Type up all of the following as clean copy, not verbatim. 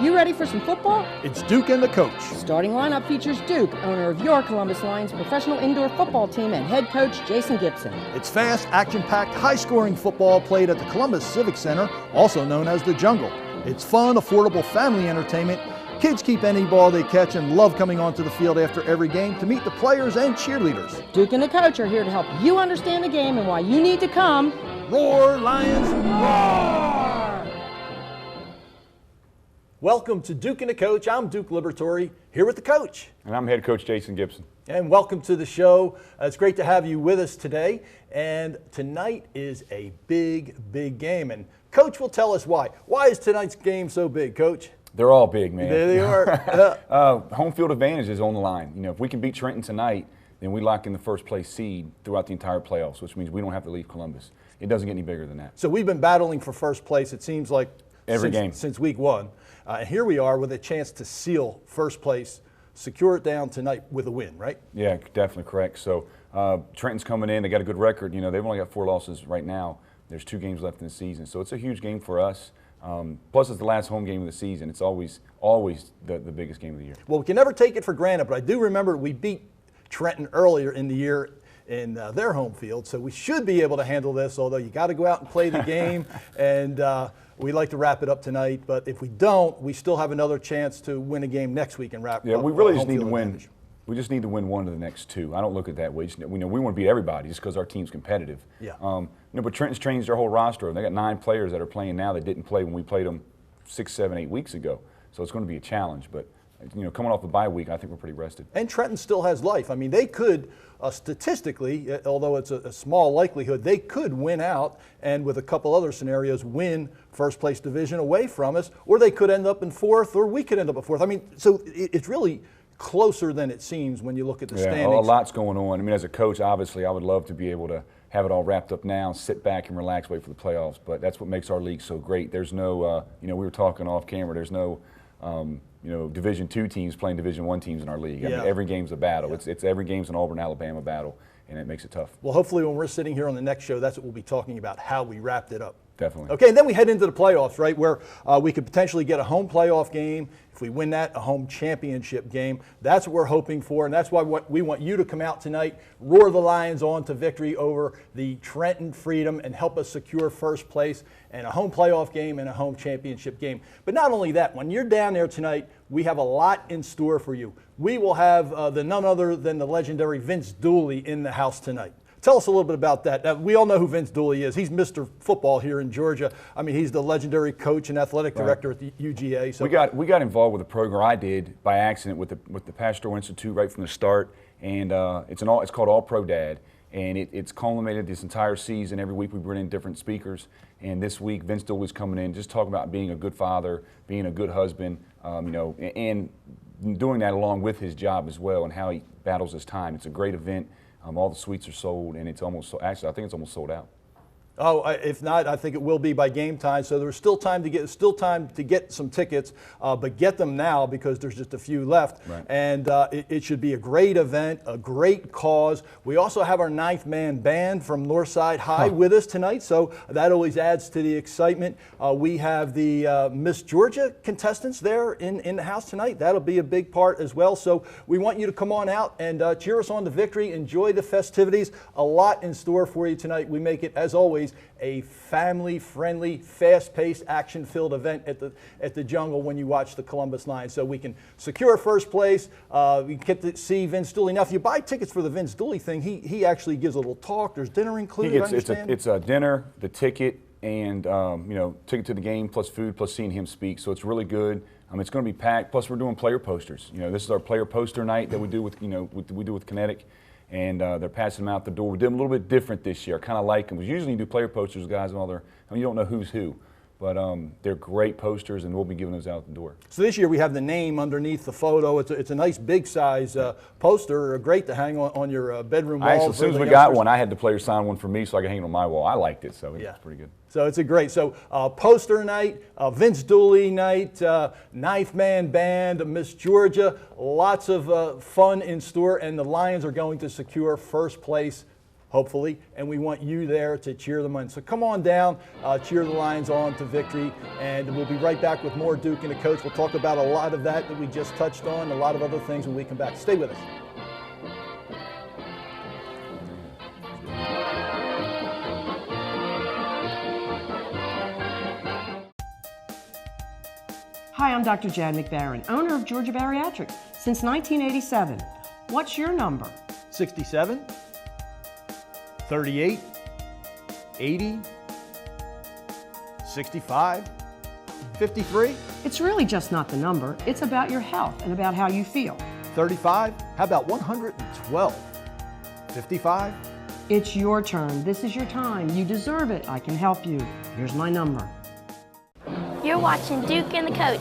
you ready for some football? It's Duke and the coach. Starting lineup features Duke, owner of your Columbus Lions professional indoor football team, and head coach Jason Gibson. It's fast, action-packed, high-scoring football played at the Columbus Civic Center, also known as the Jungle. It's fun, affordable family entertainment. Kids keep any ball they catch and love coming onto the field after every game to meet the players and cheerleaders. Duke and the coach are here to help you understand the game and why you need to come. Roar, Lions, roar! Welcome to Duke and the Coach. I'm Duke Liberatore, here with the coach. And I'm head coach Jason Gibson. And welcome to the show. It's great to have you with us today. And tonight is a big, big game. And Coach will tell us why. Why is tonight's game so big, Coach? They're all big, man. There they are. Home field advantage is on the line. You know, if we can beat Trenton tonight, then we lock in the first place seed throughout the entire playoffs, which means we don't have to leave Columbus. It doesn't get any bigger than that. So we've been battling for first place, it seems like, every game since week one. And here we are with a chance to seal first place, secure it down tonight with a win, right? Yeah, definitely correct. So Trenton's coming in. They got a good record. You know, they've only got 4 losses right now. There's 2 games left in the season. So it's a huge game for us. Plus, it's the last home game of the season. It's always the biggest game of the year. Well, we can never take it for granted, but I do remember we beat Trenton earlier in the year in their home field, so we should be able to handle this, although you got to go out and play the game, and we like to wrap it up tonight. But if we don't, we still have another chance to win a game next week and wrap. Yeah, we really just need to win. We just need to win one of the next 2. I don't look at it that way. We want to beat everybody just because our team's competitive. Yeah. But Trenton's changed their whole roster. They got 9 players that are playing now that didn't play when we played them 6, 7, 8 weeks ago. So it's going to be a challenge. But coming off the bye week, I think we're pretty rested. And Trenton still has life. I mean, they could statistically, although it's a small likelihood, they could win out and with a couple other scenarios win first place division away from us, or they could end up in 4th, or we could end up in 4th. I mean, so it's really closer than it seems when you look at the standings. A lot's going on. I mean, as a coach, obviously, I would love to be able to have it all wrapped up now, sit back and relax, wait for the playoffs. But that's what makes our league so great. There's no, we were talking off camera. There's no, Division II teams playing Division I teams in our league. I mean, every game's a battle. Yeah. It's every game's an Auburn, Alabama battle, and it makes it tough. Well, hopefully, when we're sitting here on the next show, that's what we'll be talking about, how we wrapped it up. Definitely. Okay, and then we head into the playoffs, right, where we could potentially get a home playoff game. If we win that, a home championship game. That's what we're hoping for, and that's why we want you to come out tonight, roar the Lions on to victory over the Trenton Freedom, and help us secure first place and a home playoff game and a home championship game. But not only that, when you're down there tonight, we have a lot in store for you. We will have none other than the legendary Vince Dooley in the house tonight. Tell us a little bit about that. We all know who Vince Dooley is. He's Mr. Football here in Georgia. I mean, he's the legendary coach and athletic director at the UGA. So we got involved with the program. I did by accident with the Pastoral Institute right from the start, and it's called All Pro Dad, and it's culminated this entire season. Every week we bring in different speakers, and this week Vince Dooley's coming in, just talking about being a good father, being a good husband, and doing that along with his job as well, and how he battles his time. It's a great event. All the suites are sold, and it's almost actually I think it's almost sold out. Oh, if not, I think it will be by game time. So there's still time to get some tickets, but get them now because there's just a few left. Right. And it should be a great event, a great cause. We also have our 9th Man band from Northside High with us tonight, so that always adds to the excitement. We have the Miss Georgia contestants there in the house tonight. That'll be a big part as well. So we want you to come on out and cheer us on to victory. Enjoy the festivities. A lot in store for you tonight. We make it, as always, a family-friendly, fast-paced, action-filled event at the Jungle when you watch the Columbus Lions. So we can secure first place. We get to see Vince Dooley. Now, if you buy tickets for the Vince Dooley thing, he actually gives a little talk. There's dinner included. It's a dinner, the ticket, and ticket to the game plus food plus seeing him speak. So it's really good. It's going to be packed. Plus, we're doing player posters. This is our player poster night that we do with Kinetic. And they're passing them out the door. We did them a little bit different this year. I kind of like them. We usually do player posters, guys, and all their. You don't know who's who, but they're great posters, and we'll be giving those out the door. So this year we have the name underneath the photo. It's a nice big size poster, great to hang on your bedroom wall. Actually, as soon as we got one, I had the players sign one for me so I could hang it on my wall. I liked it, so it's pretty good. So it's a great, poster night, Vince Dooley night, 9th Man band, Miss Georgia, lots of fun in store, and the Lions are going to secure first place hopefully, and we want you there to cheer them on. So come on down, cheer the Lions on to victory, and we'll be right back with more Duke and the Coach. We'll talk about a lot of that we just touched on, a lot of other things when we come back. Stay with us. Hi, I'm Dr. Jan McBaron, owner of Georgia Bariatrics since 1987. What's your number? 67, 38, 80, 65, 53, It's really just not the number. It's about your health and about how you feel. 35, how about 112, 55? It's your turn. This is your time. You deserve it. I can help you. Here's my number. You're watching Duke and the Coach.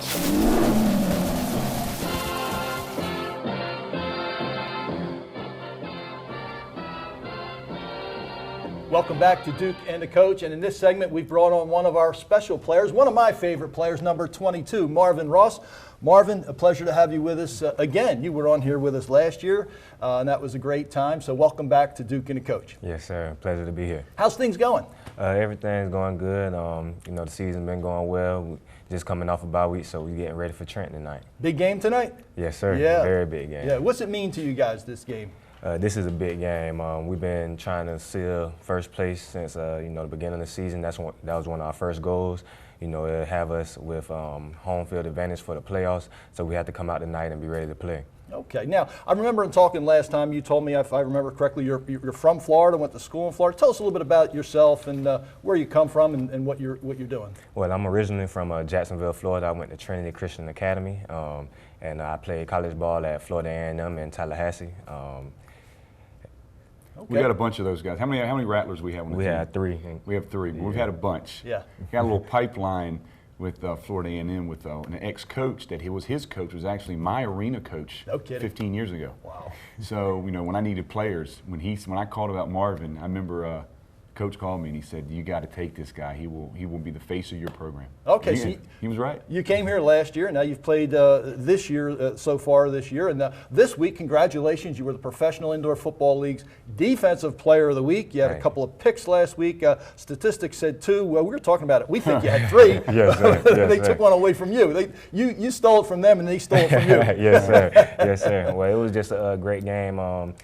Welcome back to Duke and the Coach, and in this segment we've brought on one of our special players, one of my favorite players, number 22, Marvin Ross. Marvin, a pleasure to have you with us again. You were on here with us last year, and that was a great time, so welcome back to Duke and the Coach. Yes, sir. Pleasure to be here. How's things going? Everything's going good. The season's been going well. We just coming off a bye week, so we're getting ready for Trenton tonight. Big game tonight? Yes, sir. Yeah. Very big game. Yeah. What's it mean to you guys, this game? This is a big game. We've been trying to seal first place since the beginning of the season. That was one of our first goals. It'll have us with home field advantage for the playoffs, so we have to come out tonight and be ready to play. Okay. Now, I remember in talking last time, you told me, if I remember correctly, you're from Florida, went to school in Florida. Tell us a little bit about yourself and where you come from and what you're doing. Well, I'm originally from Jacksonville, Florida. I went to Trinity Christian Academy, and I played college ball at Florida A&M in Tallahassee. Okay. We got a bunch of those guys. How many Rattlers we have on the We team? had 3. We have 3, but we've had a bunch. Yeah. We got a little pipeline with Florida A&M with an ex-coach that his coach was actually my arena coach. No kidding. 15 years ago. Wow. So when I needed players, when I called about Marvin, I remember Coach called me and he said, "You got to take this guy. He will be the face of your program." Okay, And he was right. You came here last year, and now you've played this year, so far this year. And this week, congratulations, you were the Professional Indoor Football League's Defensive Player of the Week. You had a couple of picks last week. Statistics said 2. Well, we were talking about it. We think you had 3. Yes, sir. Yes, they sir. took one away from you. You stole it from them, and they stole it from you. Yes, sir. Yes, sir. Well, it was just a great game.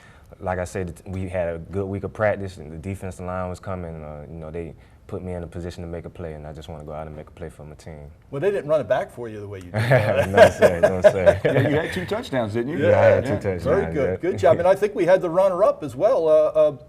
Like I said, we had a good week of practice, and the defensive line was coming. They put me in a position to make a play, and I just want to go out and make a play for my team. Well, they didn't run it back for you the way you did. No, sir. No, sir. Yeah, you had 2 touchdowns, didn't you? Yeah, I had 2 touchdowns. Very good. Yeah. Good job. And I think we had the runner-up as well.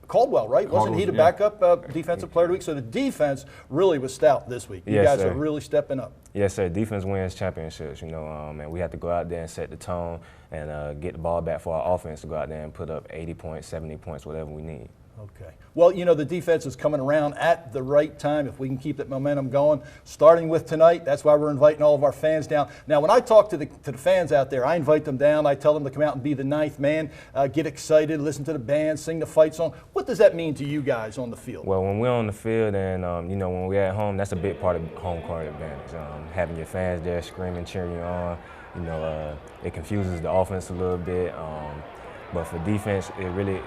Caldwell, right? Wasn't he the yeah. backup defensive player of the week? So the defense really was stout this week. You Yes, guys sir. are really stepping up. Yes, sir. Defense wins championships, and we have to go out there and set the tone and get the ball back for our offense to go out there and put up 80 points, 70 points, whatever we need. Okay. Well, the defense is coming around at the right time if we can keep that momentum going. Starting with tonight, that's why we're inviting all of our fans down. Now, when I talk to the fans out there, I invite them down. I tell them to come out and be the 9th man, get excited, listen to the band, sing the fight song. What does that mean to you guys on the field? Well, when we're on the field and, when we're at home, that's a big part of home court advantage. Having your fans there screaming, cheering you on, it confuses the offense a little bit. But for defense, it really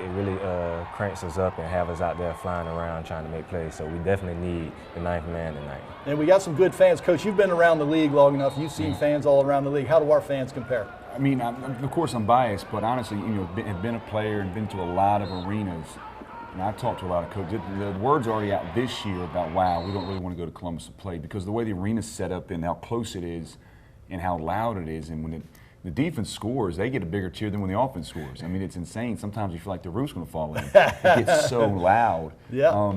cranks us up and have us out there flying around trying to make plays. So we definitely need the 9th man tonight. And we got some good fans. Coach, you've been around the league long enough. You've seen fans all around the league. How do our fans compare? I mean, of course I'm biased, but honestly, have been a player and been to a lot of arenas. And I've talked to a lot of coaches. The word's already out this year about, wow, we don't really want to go to Columbus to play because the way the arena's set up and how close it is and how loud it is. And when the defense scores, they get a bigger cheer than when the offense scores. I mean, it's insane. Sometimes you feel like the roof's going to fall in. It gets so loud. Yeah.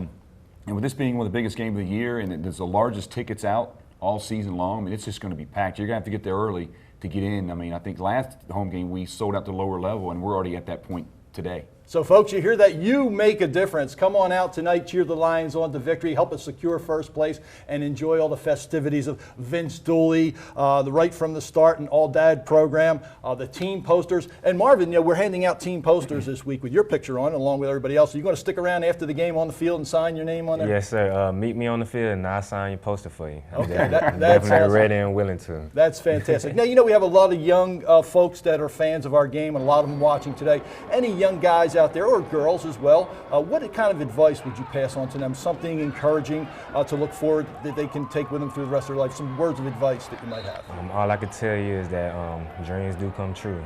And with this being one of the biggest games of the year, and it's the largest tickets out all season long, I mean, it's just going to be packed. You're going to have to get there early to get in. I mean, I think last home game we sold out to lower level, and we're already at that point today. So, folks, you hear that? You make a difference. Come on out tonight, cheer the Lions on to victory, help us secure first place, and enjoy all the festivities of Vince Dooley, the Right from the Start and All Dad program, the team posters. And Marvin, we're handing out team posters this week with your picture on, along with everybody else. Are you going to stick around after the game on the field and sign your name on there? Yes, sir. Meet me on the field, and I'll sign your poster for you. Okay, I'm that's definitely awesome. ready and willing to. That's fantastic. Now, we have a lot of young folks that are fans of our game, and a lot of them watching today. Any young guys guys out there, or girls as well, what kind of advice would you pass on to them? Something encouraging to look forward that they can take with them through the rest of their life? Some words of advice that you might have. All I can tell you is that dreams do come true.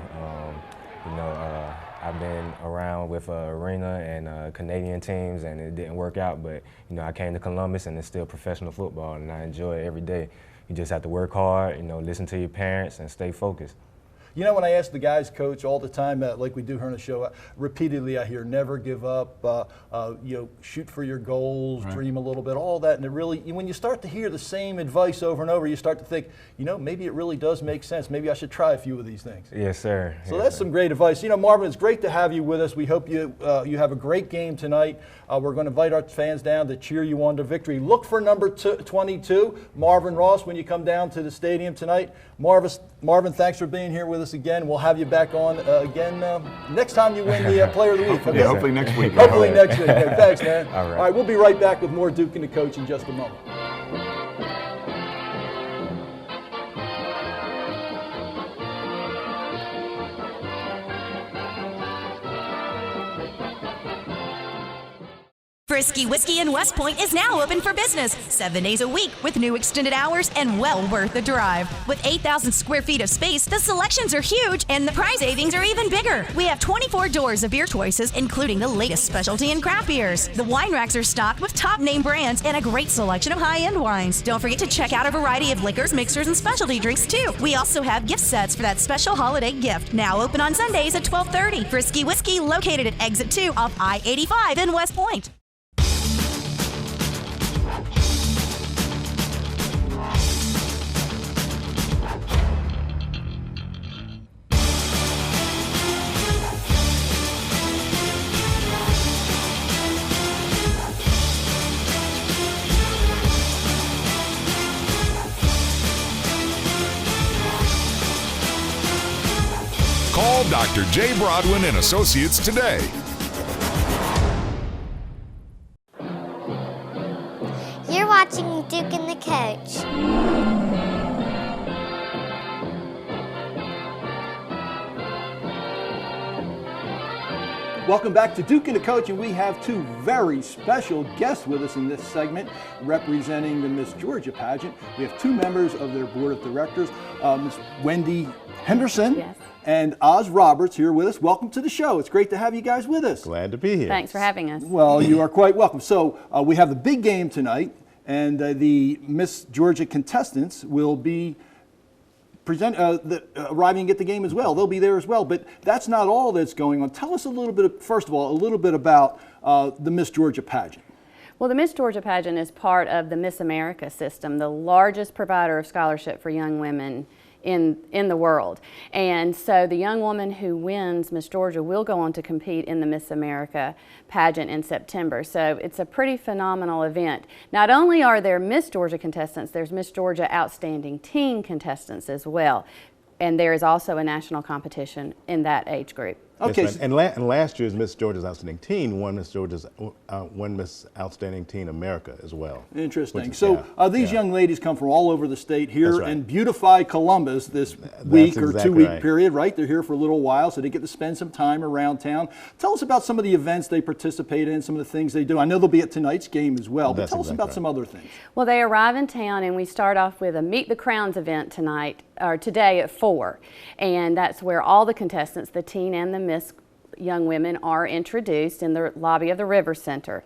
I've been around with arena and Canadian teams, and it didn't work out. But I came to Columbus, and it's still professional football, and I enjoy it every day. You just have to work hard, listen to your parents, and stay focused. When I ask the guys, Coach, all the time, like we do here on the show, repeatedly I hear never give up, shoot for your goals, dream a little bit, all that. And it really, when you start to hear the same advice over and over, you start to think, maybe it really does make sense. Maybe I should try a few of these things. Yes, sir. So that's some great advice. Marvin, it's great to have you with us. We hope you have a great game tonight. We're going to invite our fans down to cheer you on to victory. Look for number 22, Marvin Ross, when you come down to the stadium tonight. Marvin, thanks for being here with us again. We'll have you back on again next time you win the Player of the Week. Yeah, hopefully next week. Hopefully next week. Yeah, thanks, man. All right. All right, we'll be right back with more Duke and the Coach in just a moment. Frisky Whiskey in West Point is now open for business 7 days a week with new extended hours and well worth the drive. With 8,000 square feet of space, the selections are huge and the price savings are even bigger. We have 24 doors of beer choices, including the latest specialty and craft beers. The wine racks are stocked with top name brands and a great selection of high-end wines. Don't forget to check out a variety of liquors, mixers, and specialty drinks too. We also have gift sets for that special holiday gift. Now open on Sundays at 12:30. Frisky Whiskey, located at Exit 2 off I-85 in West Point. Call Dr. J. Broadwin and Associates today. You're watching Duke and the Coach. Welcome back to Duke and the Coach, and we have two very special guests with us in this segment representing the Miss Georgia pageant. We have two members of their board of directors, Miss Wendy Henderson and Oz Roberts here with us. Welcome to the show. It's great to have you guys with us. Glad to be here. Thanks for having us. Well, you are quite welcome. So we have the big game tonight, and the Miss Georgia contestants will be arriving at the game as well. They'll be there as well, but that's not all that's going on. Tell us a little bit, first of all, a little bit about the Miss Georgia pageant. Well, the Miss Georgia pageant is part of the Miss America system, the largest provider of scholarship for young women in the world. And so the young woman who wins Miss Georgia will go on to compete in the Miss America pageant in September. So it's a pretty phenomenal event. Not only are there Miss Georgia contestants, there's Miss Georgia Outstanding Teen contestants as well. And there is also a national competition in that age group. Okay. Right. And last year's Miss Georgia's Outstanding Teen won Miss Outstanding Teen America as well. Interesting. So these young ladies come from all over the state here right. and beautify Columbus this week or 2 week period, right? They're here for a little while, so they get to spend some time around town. Tell us about some of the events they participate in, some of the things they do. I know they'll be at tonight's game as well, but tell us about some other things. Well, they arrive in town and we start off with a Meet the Crowns event tonight, or today at 4. And that's where all the contestants, the teen and the Miss young women, are introduced in the lobby of the River Center,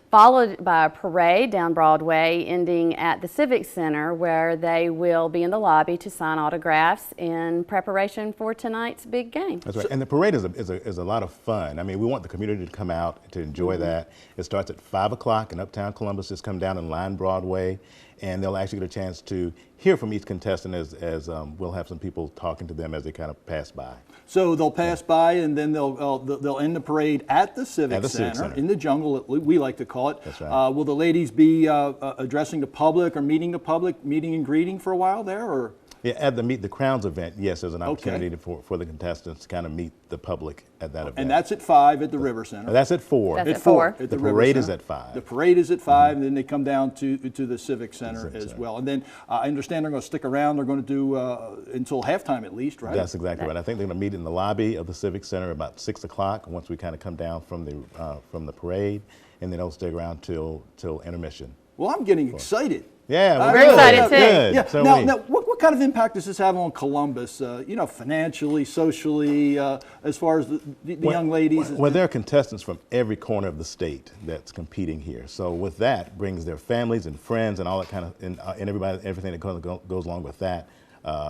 followed by a parade down Broadway ending at the Civic Center, where they will be in the lobby to sign autographs in preparation for tonight's big game. That's right. And the parade is a lot of fun. I mean, we want the community to come out to enjoy that. It starts at 5 o'clock in Uptown Columbus. Just come down and line Broadway, and they'll actually get a chance to hear from each contestant as we'll have some people talking to them as they kind of pass by. So they'll pass by, and then they'll end the parade at the Civic Center, in the jungle, we like to call it. That's right. Will the ladies be addressing the public or meeting the public, meeting and greeting for a while there, or? Yeah, at the Meet the Crowns event, yes, there's an opportunity for the contestants to kind of meet the public at that event. And that's at 5 at the River Center. That's at 4. That's At at 4. At The River parade is Center. at 5. The parade is at 5, and then they come down to the Civic Center Civic as Center. well. And then I understand they're going to stick around. They're going to do until halftime at least, right? That's exactly right. I think they're going to meet in the lobby of the Civic Center about 6 o'clock once we kind of come down from the parade, and then they'll stay around till intermission. Well, I'm getting excited. Yeah, We're excited too. Good. Yeah. So Now, what kind of impact does this have on Columbus? Financially, socially, as far as the young ladies. Well, there are contestants from every corner of the state that's competing here. So with that brings their families and friends and all that kind of, and everything that goes along with that.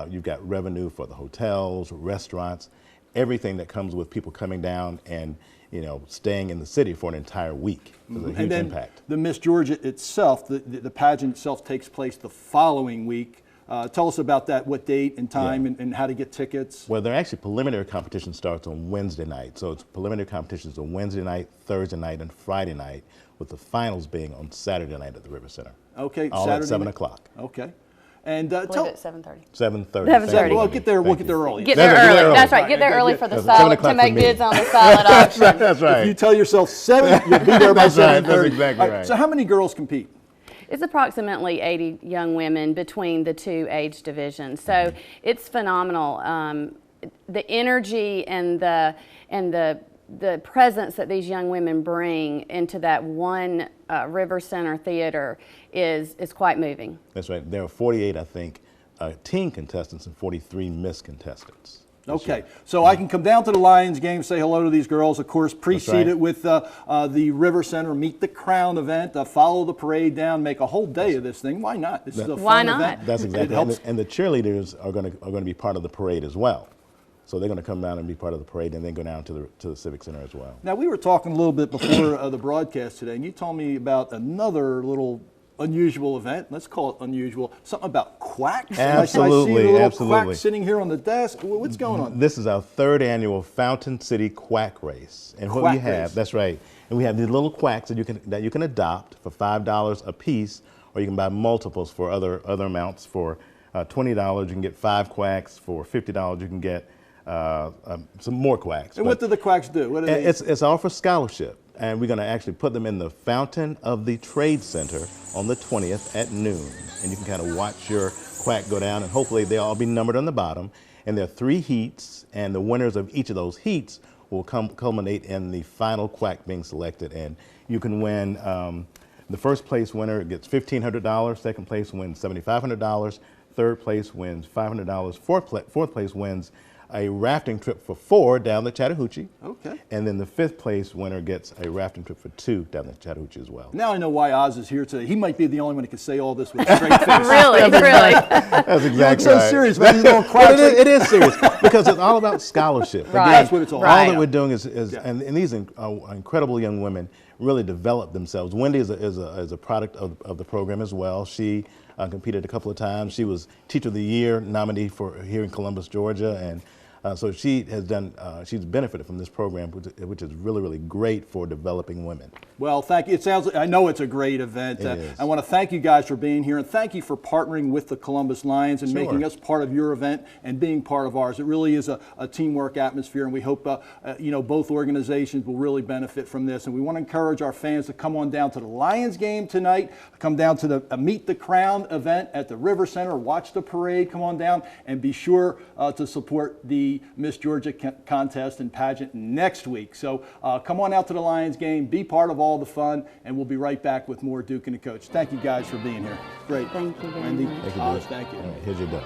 You've got revenue for the hotels, restaurants, everything that comes with people coming down and staying in the city for an entire week. There's a huge and then impact. The Miss Georgia itself, the pageant itself takes place the following week. Tell us about that, what date and time, and how to get tickets. Well, they're actually preliminary competition starts on Wednesday night. So it's preliminary competitions on Wednesday night, Thursday night, and Friday night, with the finals being on Saturday night at the River Center. Okay, all Saturday at 7 night? o'clock. Okay. And I believe tell it's 7:30. 7:30. 7:30. We'll get there. We'll get there early. Get there Get there early. early. That's right. Get there early for the 7 silent o'clock to for make me. bids on the silent auction. That's right. If you tell yourself 7, you'll be there by That's right. 7:30. That's exactly All right, right. So how many girls compete? It's approximately 80 young women between the 2 age divisions. So it's phenomenal. The energy and the presence that these young women bring into that one River Center theater is quite moving. That's right. There are 48, I think, teen contestants and 43 Miss contestants. Okay, so I can come down to the Lions game, say hello to these girls, of course, precede right. it with the River Center Meet the Crown event, follow the parade down, make a whole day of this thing. Why not? This is a Why fun not? event. That's exactly. It helps. And the cheerleaders are going to be part of the parade as well. So they're going to come down and be part of the parade, and then go down to the Civic Center as well. Now, we were talking a little bit before the broadcast today, and you told me about another little unusual event. Let's call it unusual. Something about quacks. Absolutely, I see a little absolutely. quack sitting here on the desk. What's going on? This is our 3rd annual Fountain City Quack Race, and what Quack we have, race. that's right, and we have these little quacks that you can adopt for $5 a piece, or you can buy multiples for other amounts. For $20, you can get 5 quacks. For $50, you can get some more quacks. And what do the quacks do? What do they? It's all for scholarship, and we're going to actually put them in the Fountain of the Trade Center on the 20th at noon, and you can kind of watch your quack go down, and hopefully they'll all be numbered on the bottom. And there are 3 heats, and the winners of each of those heats will culminate in the final quack being selected, and you can win. The first place winner gets $1,500. Second place wins $7,500. Third place wins $500. Fourth place wins a rafting trip for 4 down the Chattahoochee. Okay. And then the 5th place winner gets a rafting trip for 2 down the Chattahoochee as well. Now I know why Oz is here today. He might be the only one who can say all this with a straight face. Really, really. That's exactly You look so right. serious, man. He's going But quacks. it is serious because it's all about scholarship. Right. Again, That's what it's all Right. All that we're doing is and these incredible young women really develop themselves. Wendy is a product of the program as well. She competed a couple of times. She was Teacher of the Year nominee for here in Columbus, Georgia, and so she has done. She's benefited from this program, which is really, really great for developing women. Well, thank you. It sounds. I know it's a great event. It is. I want to thank you guys for being here, and thank you for partnering with the Columbus Lions and Sure. making us part of your event and being part of ours. It really is a teamwork atmosphere, and we hope both organizations will really benefit from this. And we want to encourage our fans to come on down to the Lions game tonight. Come down to the Meet the Crown event at the River Center. Watch the parade. Come on down, and be sure to support the Miss Georgia contest and pageant next week. So come on out to the Lions game. Be part of all the fun, and we'll be right back with more Duke and the Coach. Thank you guys for being here. Great. Thank you very Wendy, much. Thank you, Oz, Bruce. thank you. All right, here's your duck.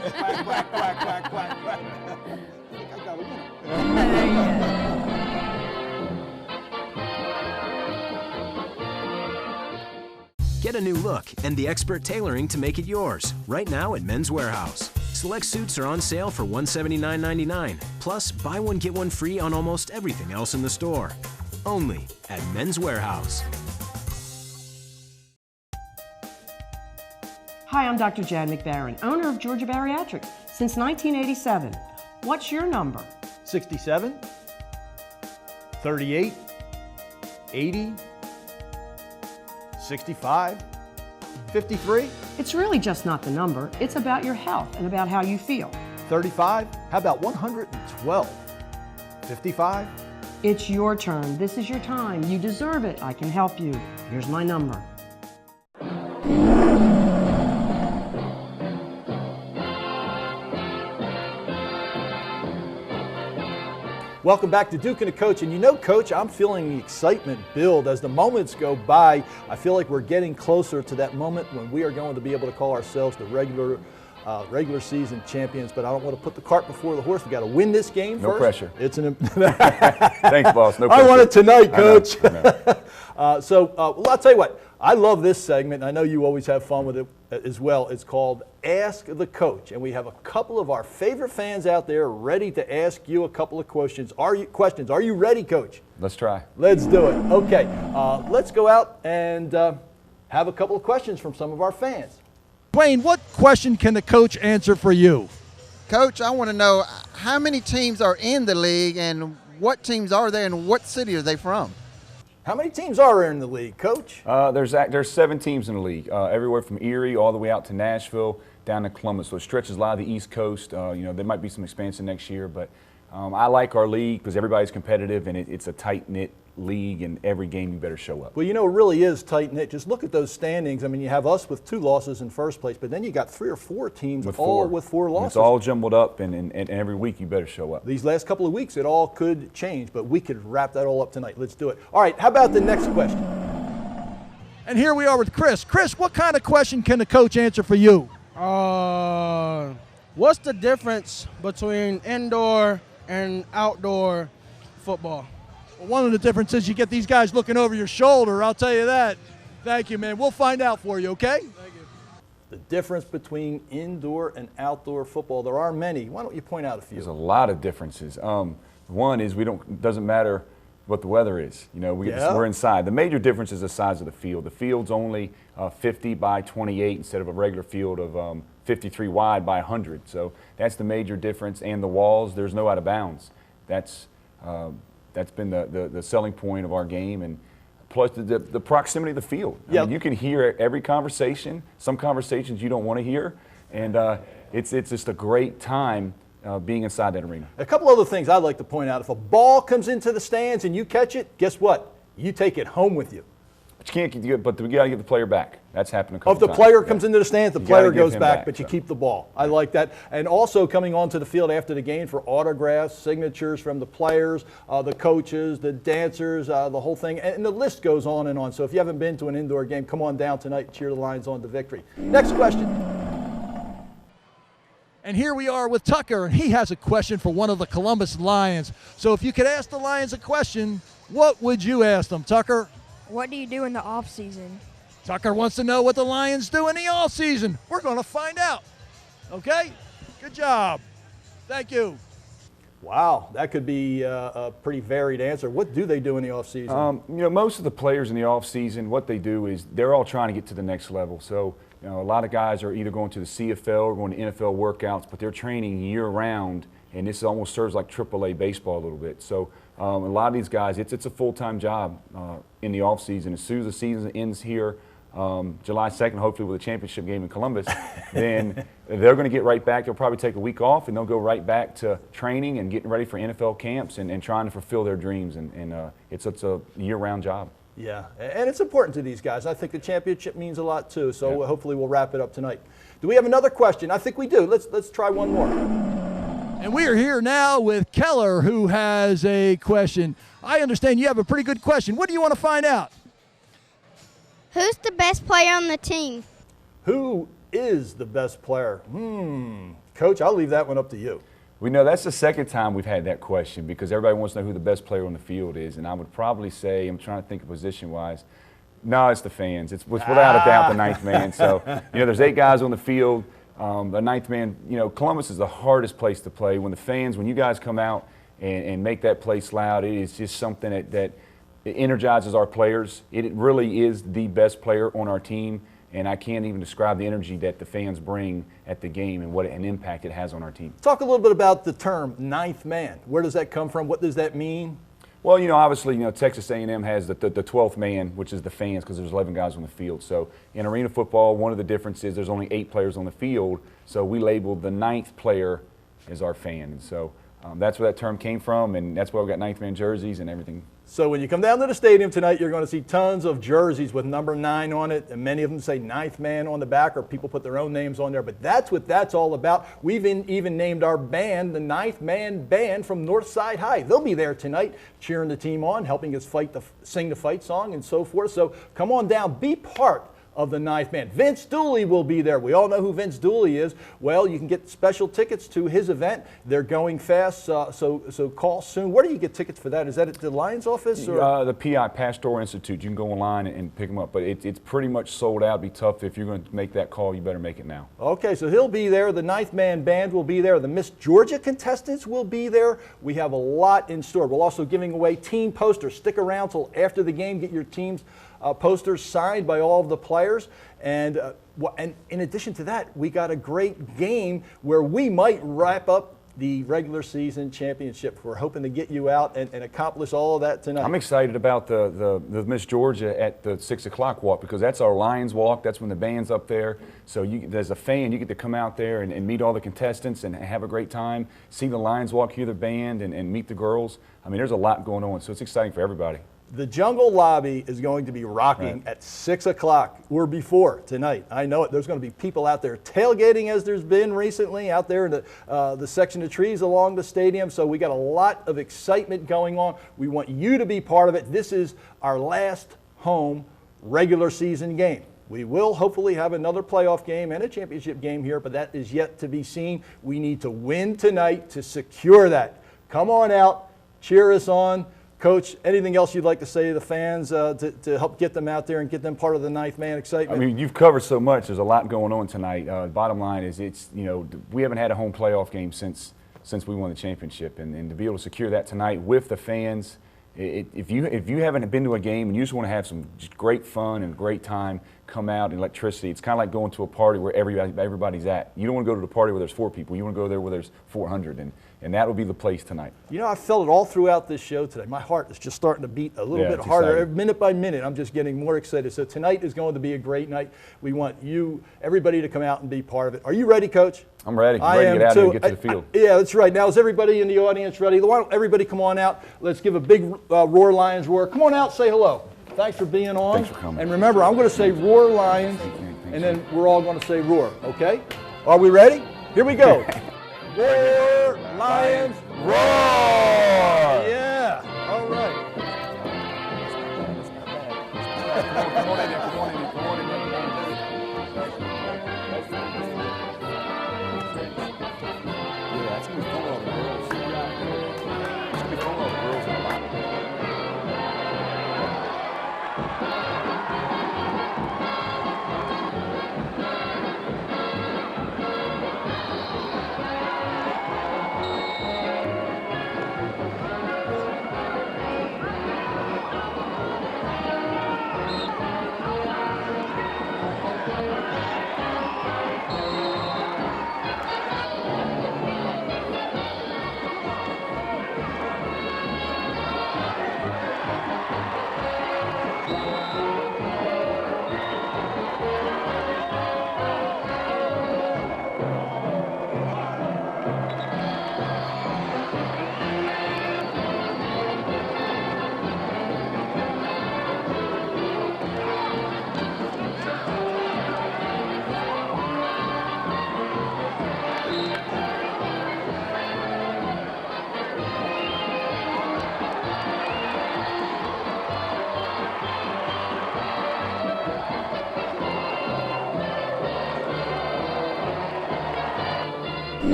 Quack, quack, quack, quack, quack, quack. I think I got a winner. Get a new look and the expert tailoring to make it yours right now at Men's Warehouse. Select suits are on sale for $179.99. Plus, buy one, get one free on almost everything else in the store. Only at Men's Warehouse. Hi, I'm Dr. Jan McBarron, owner of Georgia Bariatric since 1987. What's your number? 67, 38, 80, 65, 53? It's really just not the number. It's about your health and about how you feel. 35? How about 112? 55? It's your turn. This is your time. You deserve it. I can help you. Here's my number. Welcome back to Duke and the Coach. And you know, Coach, I'm feeling the excitement build as the moments go by. I feel like we're getting closer to that moment when we are going to be able to call ourselves the regular season champions. But I don't want to put the cart before the horse. We got to win this game first. No pressure. It's an. Thanks, boss. No pressure. I want it tonight, Coach. I know. Well, I'll tell you what. I love this segment, and I know you always have fun with it as well. It's called Ask the Coach, and we have a couple of our favorite fans out there ready to ask you a couple of questions. Are you ready, Coach? Let's try. Let's do it. Okay, let's go out and have a couple of questions from some of our fans. Dwayne, what question can the coach answer for you? Coach, I want to know how many teams are in the league and what teams are there and what city are they from? How many teams are there in the league, Coach? There's 7 teams in the league, everywhere from Erie all the way out to Nashville, down to Columbus. So it stretches a lot of the East Coast. There might be some expansion next year, but I like our league because everybody's competitive and it's a tight-knit league, and every game you better show up. Well, it really is tight-knit. Just look at those standings. I mean, you have us with 2 losses in first place, but then you got 3 or 4 teams all with 4 losses. It's all jumbled up, and every week you better show up. These last couple of weeks, it all could change, but we could wrap that all up tonight. Let's do it. All right, how about the next question? And here we are with Chris. Chris, what kind of question can the coach answer for you? What's the difference between indoor and outdoor football? Well, one of the differences, you get these guys looking over your shoulder, I'll tell you that. Thank you, man. We'll find out for you, okay? Thank you. The difference between indoor and outdoor football, there are many. Why don't you point out a few? There's a lot of differences. One is it doesn't matter what the weather is. We're inside. The major difference is the size of the field. The field's only 50 by 28 instead of a regular field of 53 wide by 100. So that's the major difference. And the walls, there's no out of bounds. That's been the selling point of our game, and plus the proximity of the field. I mean, you can hear every conversation. Some conversations you don't want to hear, and it's just a great time being inside that arena. A couple other things I'd like to point out. If a ball comes into the stands and you catch it, guess what? You take it home with you. But you can't. But we got to get the player back. That's happened a couple times. If the player comes into the stands, the player goes back, but you keep the ball. I like that. And also coming onto the field after the game for autographs, signatures from the players, the coaches, the dancers, the whole thing. And the list goes on and on. So if you haven't been to an indoor game, come on down tonight and cheer the Lions on to victory. Next question. And here we are with Tucker, and he has a question for one of the Columbus Lions. So if you could ask the Lions a question, what would you ask them, Tucker? What do you do in the off season? Tucker wants to know what the Lions do in the off season. We're going to find out. Okay? Good job. Thank you. Wow, that could be a pretty varied answer. What do they do in the off season? Most of the players in the off season, what they do is they're all trying to get to the next level. So a lot of guys are either going to the CFL or going to NFL workouts, but they're training year round, and this almost serves like AAA baseball a little bit. So a lot of these guys, it's a full-time job in the off season. As soon as the season ends here, July 2nd, hopefully with a championship game in Columbus, then they're going to get right back. They'll probably take a week off, and they'll go right back to training and getting ready for NFL camps and trying to fulfill their dreams. And it's a year-round job. Yeah, and it's important to these guys. I think the championship means a lot too, so hopefully we'll wrap it up tonight. Do we have another question? I think we do. Let's try one more. And we are here now with Keller, who has a question. I understand you have a pretty good question. What do you want to find out? Who's the best player on the team? Who is the best player? Coach, I'll leave that one up to you. We know that's the second time we've had that question because everybody wants to know who the best player on the field is, and I would probably say, I'm trying to think of position-wise, no, it's the fans. It's without a doubt the ninth man. So, there's 8 guys on the field. The ninth man, Columbus is the hardest place to play. When you guys come out and make that place loud, it is just something that energizes our players. It really is the best player on our team, and I can't even describe the energy that the fans bring at the game and what an impact it has on our team. Talk a little bit about the term ninth man. Where does that come from? What does that mean? Well, obviously, Texas A&M has the 12th man, which is the fans, because there's 11 guys on the field. So in arena football, one of the differences is there's only 8 players on the field, so we labeled the 9th player as our fan. And so that's where that term came from, and that's why we got 9th man jerseys and everything. So when you come down to the stadium tonight, you're going to see tons of jerseys with number 9 on it, and many of them say 9th man on the back, or people put their own names on there, but that's what that's all about. We've even named our band the 9th Man Band from Northside High. They'll be there tonight cheering the team on, helping us sing the fight song and so forth. So come on down, be part of the 9th man. Vince Dooley will be there. We all know who Vince Dooley is. Well, you can get special tickets to his event. They're going fast, so call soon. Where do you get tickets for that? Is that at the Lions office? Or? The PI, Pastoral Institute. You can go online and pick them up, but it's pretty much sold out. It'd be tough. If you're going to make that call, you better make it now. Okay, so he'll be there. The 9th Man Band will be there. The Miss Georgia contestants will be there. We have a lot in store. We're also giving away team posters. Stick around till after the game. Get your team's posters signed by all of the players. And in addition to that, we got a great game where we might wrap up the regular season championship. We're hoping to get you out and accomplish all of that tonight. I'm excited about the Miss Georgia at the 6 o'clock walk, because that's our Lions walk. That's when the band's up there. So as a fan, you get to come out there and meet all the contestants and have a great time, see the Lions walk, hear the band, and meet the girls. I mean, there's a lot going on, so it's exciting for everybody. The Jungle Lobby is going to be rocking at 6 o'clock or before tonight. I know it. There's going to be people out there tailgating, as there's been recently, out there in the section of trees along the stadium. So we got a lot of excitement going on. We want you to be part of it. This is our last home regular season game. We will hopefully have another playoff game and a championship game here, but that is yet to be seen. We need to win tonight to secure that. Come on out, cheer us on. Coach, anything else you'd like to say to the fans to help get them out there and get them part of the 9th man excitement? I mean, you've covered so much. There's a lot going on tonight. Bottom line is, we haven't had a home playoff game since we won the championship, and to be able to secure that tonight with the fans. If you haven't been to a game and you just want to have some just great fun and great time, come out and electricity. It's kind of like going to a party where everybody's at. You don't want to go to the party where there's 4 people. You want to go there where there's 400, and that will be the place tonight. I felt it all throughout this show today. My heart is just starting to beat a little bit harder. Exciting. Minute by minute, I'm just getting more excited. So tonight is going to be a great night. We want everybody to come out and be part of it. Are you ready, Coach? I'm ready. I'm ready to get out there and get to the field. Yeah, that's right. Now, is everybody in the audience ready? Why don't everybody come on out? Let's give a big Roar Lions roar. Come on out, say hello. Thanks for being on. Thanks for coming. And remember, I'm going to say Roar Lions, and then we're all going to say roar, okay? Are we ready? Here we go. Roar Lions, roar!